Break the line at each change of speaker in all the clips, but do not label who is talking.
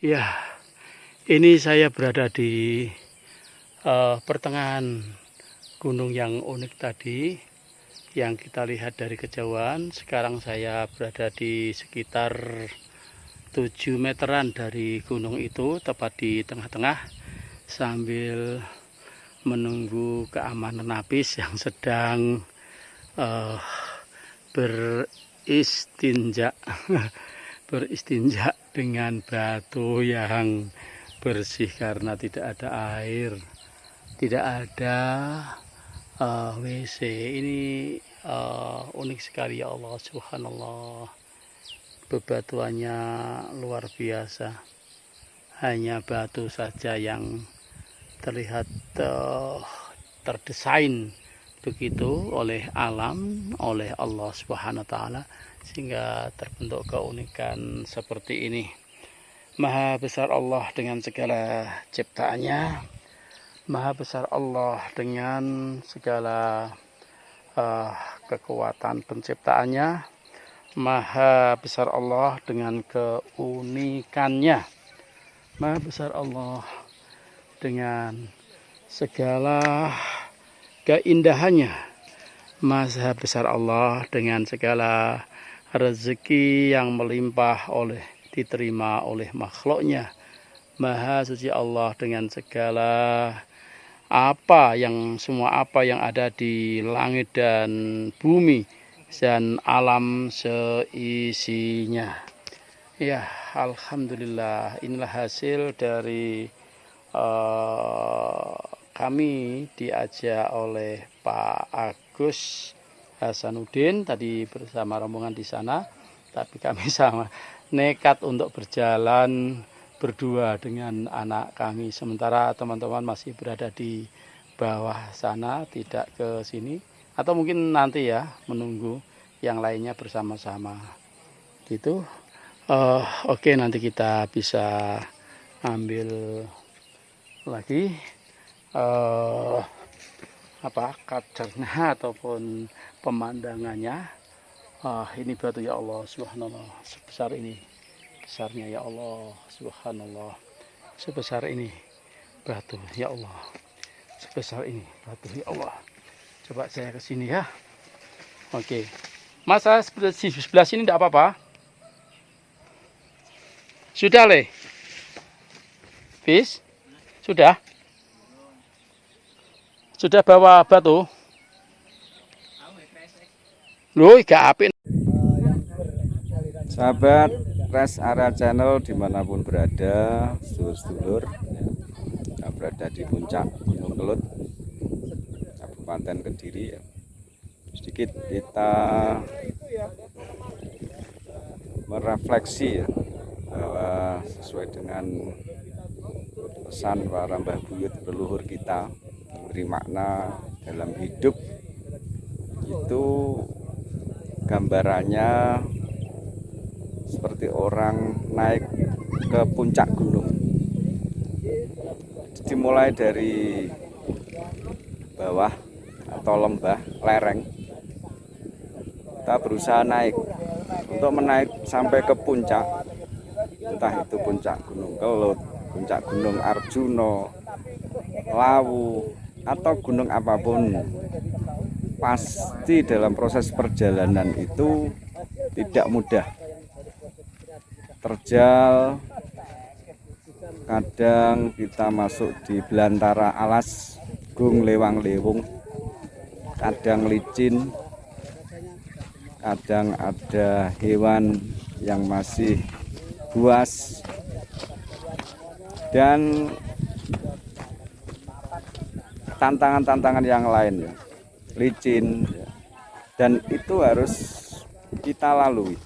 Ya, ini saya berada di pertengahan gunung yang unik tadi yang kita lihat dari kejauhan. Sekarang saya berada di sekitar 7 meteran dari gunung itu, tepat di tengah-tengah, sambil menunggu keamanan napis yang sedang beristinja beristinja dengan batu yang bersih karena tidak ada air, tidak ada WC. Ini unik sekali, ya Allah, subhanallah. Bebatuannya luar biasa, hanya batu saja yang terlihat terdesain begitu oleh alam, oleh Allah Subhanahu wa taala, sehingga terbentuk keunikan seperti ini. Maha besar Allah dengan segala ciptaannya, maha besar Allah dengan segala kekuatan penciptaannya, maha besar Allah dengan keunikannya, maha besar Allah dengan segala keindahannya, maha besar Allah dengan segala rezeki yang melimpah diterima oleh makhluknya. Maha suci Allah dengan segala semua apa yang ada di langit dan bumi dan alam seisinya. Ya, alhamdulillah, inilah hasil dari kami diajak oleh Pak Agus Hasanuddin tadi bersama rombongan di sana, tapi kami sama nekat untuk berjalan berdua dengan anak kami, sementara teman-teman masih berada di bawah sana, tidak ke sini, atau mungkin nanti ya menunggu yang lainnya bersama-sama gitu. Oke, nanti kita bisa ambil lagi kadarnya ataupun pemandangannya. Ini batu, ya Allah subhanallah, sebesar ini besarnya, ya Allah subhanallah, sebesar ini batu, ya Allah, sebesar ini batu, ya Allah. Coba saya ke sini ya. Oke, masa sebelah sini tidak apa-apa, sudah Le Fis, sudah bawa batu. Loh, gak apik.
Sahabat Rest Area Channel dimanapun berada, sedulur-sedulur yang berada di puncak Gunung Kelut, Kabupaten Kediri, sedikit kita merefleksi bahwa sesuai dengan pesan para mbah buyut leluhur kita, beri makna dalam hidup itu gambarannya seperti orang naik ke puncak gunung. Dimulai dari bawah atau lembah lereng, kita berusaha naik. Untuk menaik sampai ke puncak, entah itu puncak Gunung Kelut, puncak Gunung Arjuno, Lawu, atau gunung apapun, pasti dalam proses perjalanan itu tidak mudah. Terjal, kadang kita masuk di belantara alas, gung lewang lewung, kadang licin, kadang ada hewan yang masih buas, dan tantangan-tantangan yang lain, licin, dan itu harus kita lalui.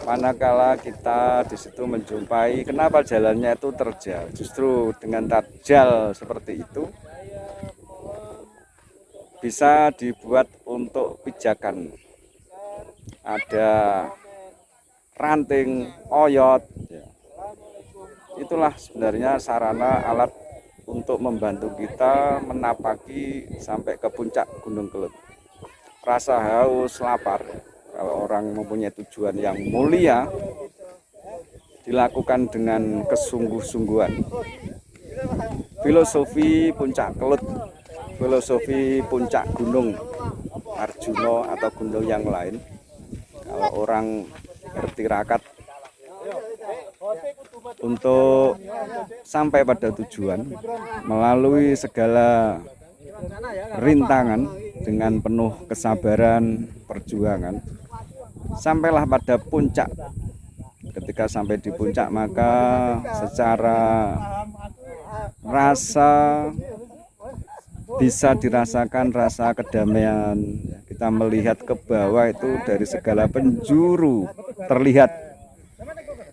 Manakala kita di situ menjumpai, kenapa jalannya itu terjal? Justru dengan terjal seperti itu bisa dibuat untuk pijakan. Ada ranting, oyot, itulah sebenarnya sarana alat untuk membantu kita menapaki sampai ke puncak Gunung Kelut. Rasa haus, lapar, kalau orang mempunyai tujuan yang mulia, dilakukan dengan kesungguh-sungguhan. Filosofi Puncak Kelut, filosofi puncak Gunung Arjuna atau gunung yang lain, kalau orang bertirakat untuk sampai pada tujuan melalui segala rintangan dengan penuh kesabaran, perjuangan, sampailah pada puncak. Ketika sampai di puncak, maka secara rasa bisa dirasakan rasa kedamaian. Kita melihat ke bawah itu dari segala penjuru terlihat,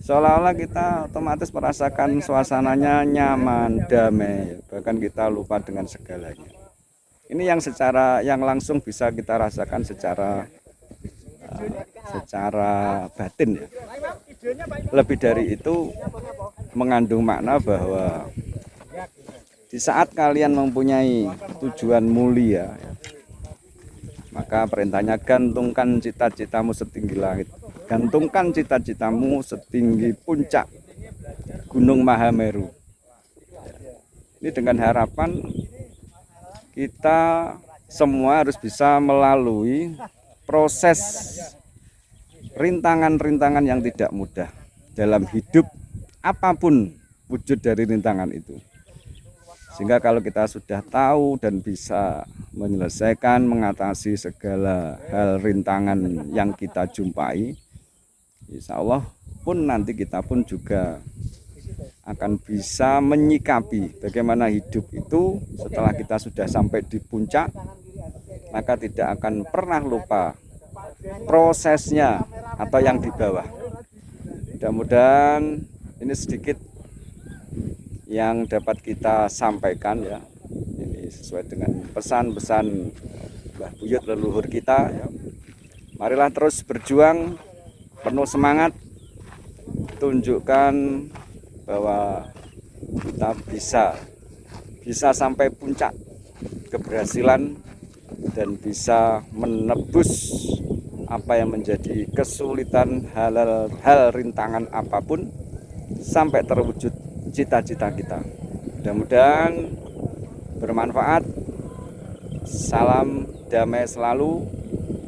seolah-olah kita otomatis merasakan suasananya nyaman, damai, bahkan kita lupa dengan segalanya. Ini yang langsung bisa kita rasakan secara batin ya. Lebih dari itu mengandung makna bahwa di saat kalian mempunyai tujuan mulia, maka perintahnya gantungkan cita-citamu setinggi langit, gantungkan cita-citamu setinggi puncak Gunung Mahameru. Ini dengan harapan kita semua harus bisa melalui proses rintangan-rintangan yang tidak mudah dalam hidup, apapun wujud dari rintangan itu. Sehingga kalau kita sudah tahu dan bisa menyelesaikan, mengatasi segala hal rintangan yang kita jumpai, insya Allah pun nanti kita pun juga akan bisa menyikapi bagaimana hidup itu setelah kita sudah sampai di puncak, maka tidak akan pernah lupa prosesnya atau yang di bawah. Mudah-mudahan ini sedikit yang dapat kita sampaikan ya. Ini sesuai dengan pesan-pesan Mbah Buyut leluhur kita ya. Marilah terus berjuang penuh semangat, tunjukkan bahwa kita bisa sampai puncak keberhasilan dan bisa menebus apa yang menjadi kesulitan, hal rintangan apapun sampai terwujud cita-cita kita. Mudah-mudahan bermanfaat. Salam damai selalu,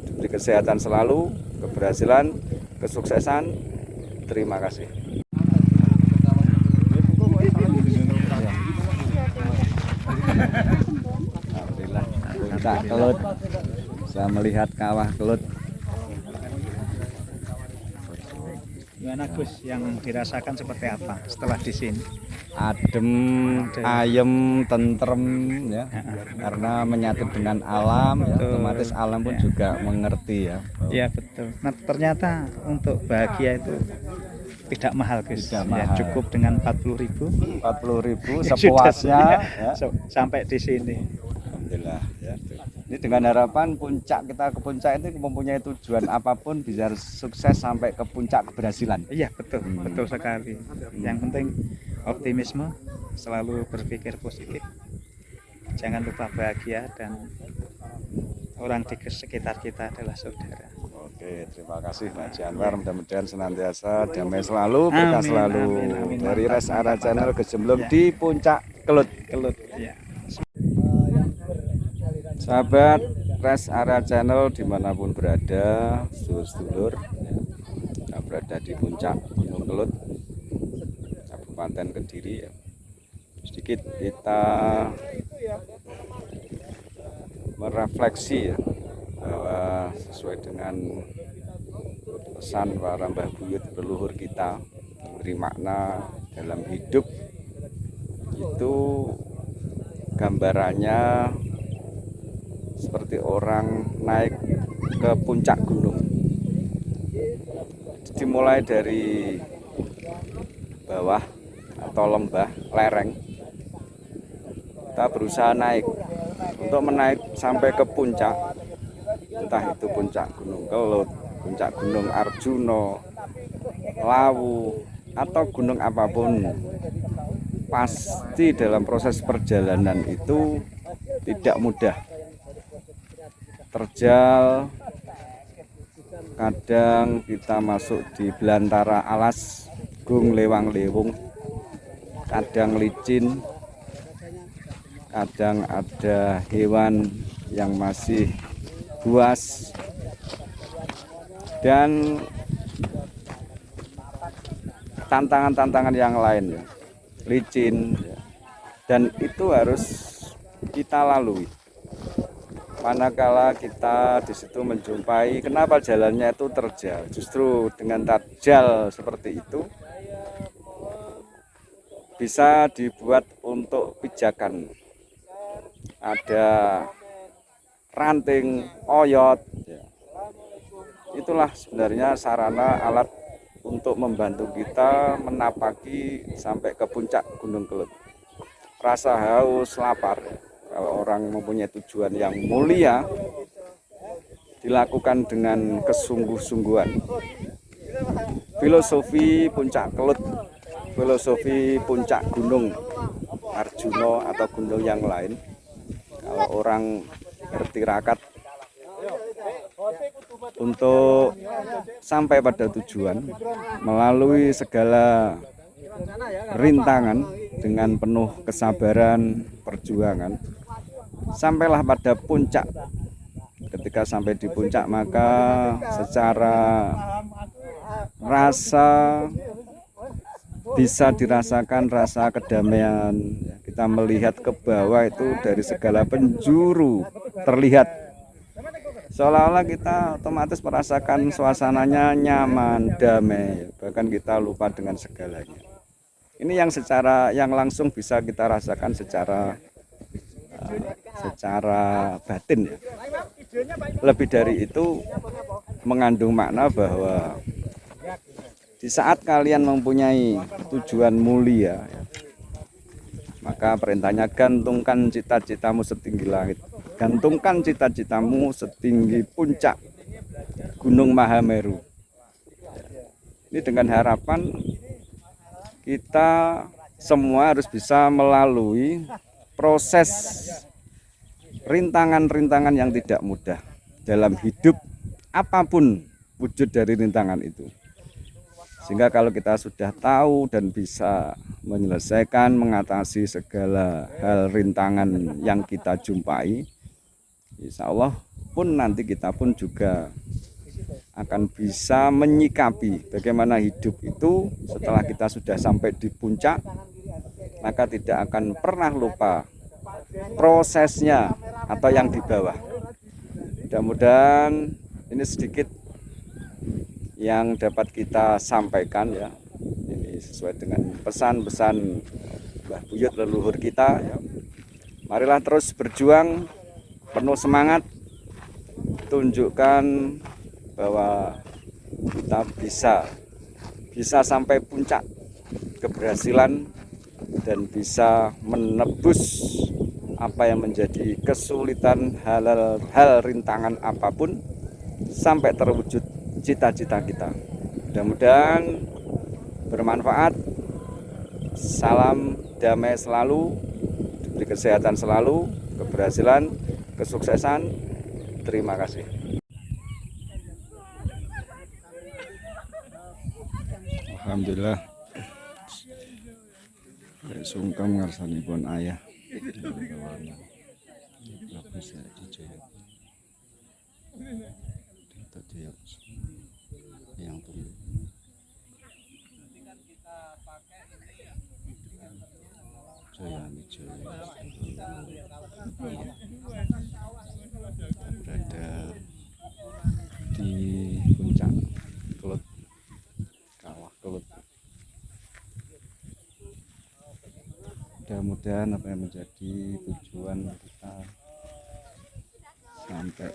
diberi kesehatan selalu, keberhasilan, kesuksesan. Terima kasih. Alhamdulillah, puncak Kelut, bisa melihat kawah Kelut.
Gimana Gus, yang dirasakan seperti apa setelah di sini?
Adem, ayem, tentrem ya, karena menyatu dengan alam ya, otomatis alam pun juga mengerti ya.
Iya betul. Nah ternyata untuk bahagia itu tidak mahal Gus,
Tidak
ya,
mahal.
cukup dengan 40.000
sepuasnya ya.
Sampai di sini.
Alhamdulillah ya. Ini dengan harapan kita ke puncak itu mempunyai tujuan apapun bisa sukses sampai ke puncak keberhasilan.
Iya betul, betul sekali. Yang penting optimisme, selalu berpikir positif, jangan lupa bahagia, dan orang di sekitar kita adalah saudara.
Oke, terima kasih Pak Janwar, mudah-mudahan senantiasa damai selalu, berkah selalu.
Amin.
Dari Res Area Channel Gejemblung di Puncak Kelut.
Ya.
Sahabat Res Area Channel dimanapun berada, sedulur-sedulur yang berada di puncak Gunung Kelut, Kabupaten Kediri ya. Sedikit kita merefleksi ya, bahwa sesuai dengan pesan para Mbah Buyut leluhur kita, memberi makna dalam hidup itu gambarannya seperti orang naik ke puncak gunung. Dimulai dari bawah atau lembah, lereng, kita berusaha naik. Untuk menaik sampai ke puncak, entah itu puncak Gunung Kelut, puncak Gunung Arjuna, Lawu, atau gunung apapun, pasti dalam proses perjalanan itu tidak mudah. Terjal, kadang kita masuk di belantara alas, jagung lewang-lewung, kadang licin, kadang ada hewan yang masih buas, dan tantangan-tantangan yang lain ya, licin ya. Dan itu harus kita lalui. Manakala kita di situ menjumpai, kenapa jalannya itu terjal? Justru dengan terjal seperti itu bisa dibuat untuk pijakan. Ada ranting, oyot, ya. Itulah sebenarnya sarana alat untuk membantu kita menapaki sampai ke puncak Gunung Kelut. Rasa haus, lapar, ya. Kalau orang mempunyai tujuan yang mulia, dilakukan dengan kesungguh-sungguhan. Filosofi puncak Kelut, filosofi puncak Gunung Arjuno atau gunung yang lain, kalau orang bertirakat untuk sampai pada tujuan melalui segala rintangan dengan penuh kesabaran, perjuangan, sampailah pada puncak. Ketika sampai di puncak, maka secara rasa bisa dirasakan rasa kedamaian. Kita melihat ke bawah itu dari segala penjuru terlihat, seolah-olah kita otomatis merasakan suasananya nyaman, damai, bahkan kita lupa dengan segalanya. Ini yang langsung bisa kita rasakan secara batin ya. Lebih dari itu mengandung makna bahwa di saat kalian mempunyai tujuan mulia, maka perintahnya gantungkan cita-citamu setinggi langit, gantungkan cita-citamu setinggi puncak Gunung Mahameru. Ini dengan harapan kita semua harus bisa melalui proses rintangan-rintangan yang tidak mudah dalam hidup, apapun wujud dari rintangan itu. Sehingga kalau kita sudah tahu dan bisa menyelesaikan, mengatasi segala hal rintangan yang kita jumpai, insya Allah pun nanti kita pun juga akan bisa menyikapi bagaimana hidup itu setelah kita sudah sampai di puncak, maka tidak akan pernah lupa prosesnya atau yang di bawah. Mudah-mudahan ini sedikit yang dapat kita sampaikan ya. Ini sesuai dengan pesan-pesan Mbah Buyut leluhur kita ya. Marilah terus berjuang penuh semangat, tunjukkan bahwa kita bisa sampai puncak keberhasilan dan bisa menebus apa yang menjadi kesulitan, hal rintangan apapun sampai terwujud cita-cita kita. Mudah-mudahan bermanfaat. Salam damai selalu, diberi kesehatan selalu, keberhasilan, kesuksesan. Terima kasih. Alhamdulillah. Sungkem ngarsanipun ayah. Yang berada di puncak Kelut, Kawah Kelut. Mudah-mudahan apa yang menjadi tujuan kita sampai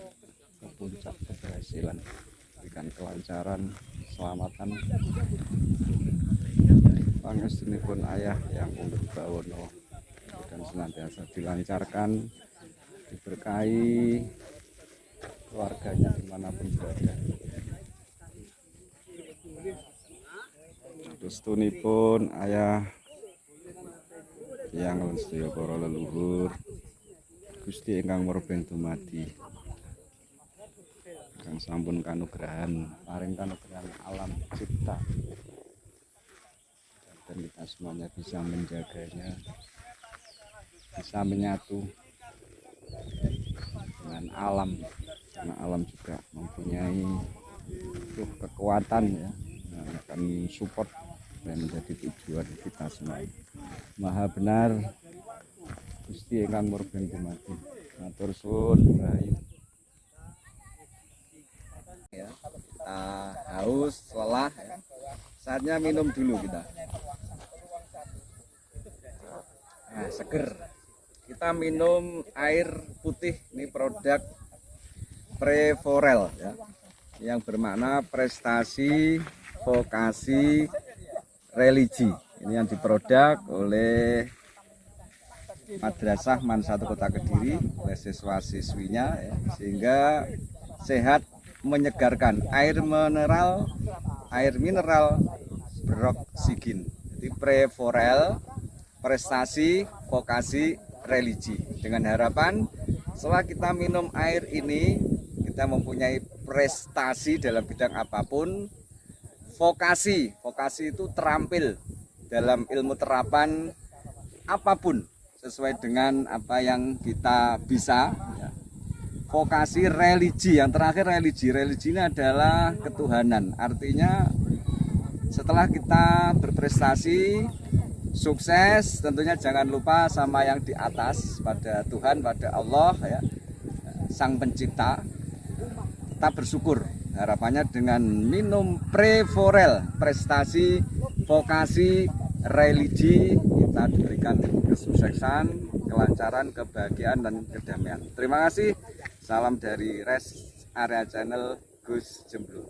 ke puncak keberhasilan, berikan kelancaran, keselamatan. Pangestunipun ayah yang umur bawono dan senantiasa dilancarkan, diberkahi keluarganya dimanapun berada. Restunipun ayah yang sedaya para leluhur, Gusti ingkang murbeng dumadi, kang sampun kanugrahan paring kanugrahan alam cipta mudah-mudahan kita semuanya bisa menjaganya, bisa menyatu dengan alam, karena alam juga mempunyai kekuatan ya, yang akan support dan menjadi tujuan kita semua. Maha benar Gusti ingkang murben dumadi. Matur suwun, Rahayu. Ya, kita haus, lelah ya. Saatnya minum dulu kita. Nah, seger. Kita minum air putih, ini produk Preforel ya, yang bermakna prestasi, vokasi, religi. Ini yang diproduk oleh Madrasah MAN 1 Kota Kediri oleh siswa-siswinya ya, sehingga sehat, menyegarkan, air mineral beroksigen. Jadi Preforel, prestasi, vokasi, religi. Dengan harapan setelah kita minum air ini, kita mempunyai prestasi dalam bidang apapun. Vokasi itu terampil dalam ilmu terapan apapun sesuai dengan apa yang kita bisa ya. Vokasi, religi, yang terakhir religi ini adalah ketuhanan. Artinya setelah kita berprestasi, sukses, tentunya jangan lupa sama yang di atas, pada Tuhan, pada Allah ya, Sang Pencipta. Kita bersyukur. Harapannya dengan minum Preforel, prestasi, vokasi, religi, kita diberikan kesuksesan, kelancaran, kebahagiaan, dan kedamaian. Terima kasih. Salam dari Rest Area Channel Gus Jemblu.